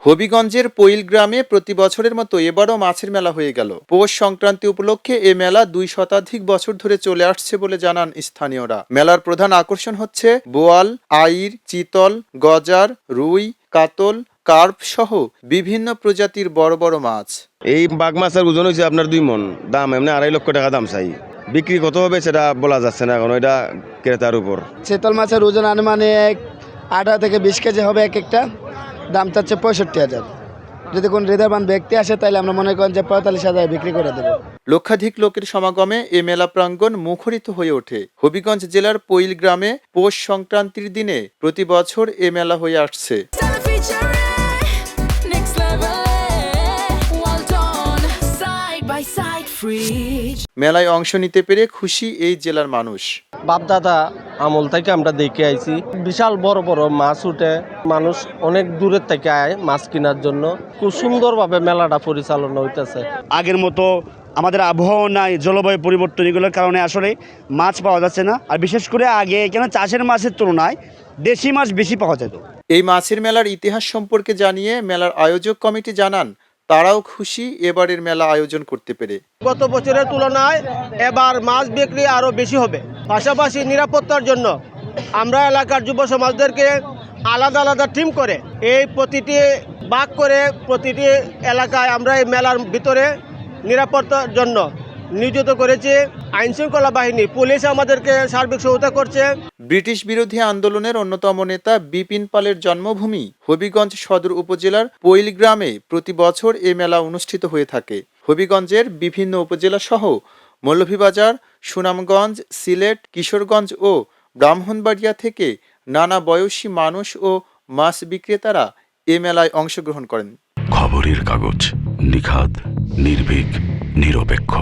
হবিগঞ্জের পৈল গ্রামে প্রতি বছরের মতো এবারও মাছের মেলা হয়ে গেল। পৌষ সংক্রান্তি উপলক্ষে এ মেলা 2 শতাধিক বছর ধরে চলে আসছে বলে জানান স্থানীয়রা। মেলার প্রধান আকর্ষণ হচ্ছে বোয়াল, আইর, চিতল, গজার, রুই, কাতল, কার্প সহ বিভিন্ন প্রজাতির বড় বড় মাছ। এই বাঘ মাছের ওজন হয়েছে আপনার 2 মণ, দাম এমনি 2.5 লক্ষ টাকা দাম চাই। বিক্রি কত হবে সেটা বলা যাচ্ছে না, এখন এটা ক্রেতার উপর। চিতল মাছের ওজন আনুমানিক 18 থেকে 20 কেজি হবে এক একটা, দাম চাচ্ছে 65,000। যদি কোন হৃদয়বান ব্যক্তি আসে তাহলে আমরা মনে করেন যে 45,000 বিক্রি করে দেবো। লক্ষাধিক লোকের সমাগমে এ মেলা প্রাঙ্গণ মুখরিত হয়ে ওঠে। হবিগঞ্জ জেলার পৈল গ্রামে পৌষ সংক্রান্তির দিনে প্রতি বছর এ মেলা হয়ে আসছে। মেলায় অংশ নিতে পেরে খুশি এই জেলার মানুষ। বাপদাদা আমল থেকে আমরা দেখে আইছি, বিশাল বড় বড় মাছ উঠে, মানুষ অনেক দূরের থেকে আয় মাছ কেনার জন্য। খুব সুন্দরভাবে মেলাটা পরিচালনা হইতেছে। আগের মতো আমাদের আবহাওয়া নাই, জলবায়ু পরিবর্তন, এগুলোর কারণে আসলে মাছ পাওয়া যাচ্ছে না। আর বিশেষ করে আগে এখানে চাষের মাছের তুলনায় দেশি মাছ বেশি পাওয়া যেত। এই মাছের মেলার ইতিহাস সম্পর্কে জানিয়ে মেলার আয়োজক কমিটি জানান তারাও খুশি এবারের মেলা আয়োজন করতে পেরে। গত বছরের তুলনায় এবার মাছ বিক্রি আরো বেশি হবে। পাশাপাশি নিরাপত্তার জন্য আমরা এলাকার যুব সমাজদেরকে আলাদা আলাদা টিম করে এই প্রতিটি ভাগ করে প্রতিটি এলাকায় আমরা এই মেলার ভিতরে নিরাপত্তার জন্য নিয়োজিত করেছি। আইন শৃঙ্খলা বাহিনী, পুলিশ আমাদেরকে সার্বিক সহায়তা করছে। ব্রিটিশ বিরোধী আন্দোলনের অন্যতম নেতা বিপিন পালের জন্মভূমি হবিগঞ্জ সদর উপজেলার পৈল গ্রামে প্রতি বছর এ মেলা অনুষ্ঠিত হয়ে থাকে। হবিগঞ্জের বিভিন্ন উপজেলা সহ মৌলভীবাজার, সুনামগঞ্জ, সিলেট, কিশোরগঞ্জ ও ব্রাহ্মণবাড়িয়া থেকে নানা বয়সী মানুষ ও মাছ বিক্রেতারা এ মেলায় অংশগ্রহণ করেন। খবরের কাগজ, নিখাদ, নির্ভীক, নিরপেক্ষ।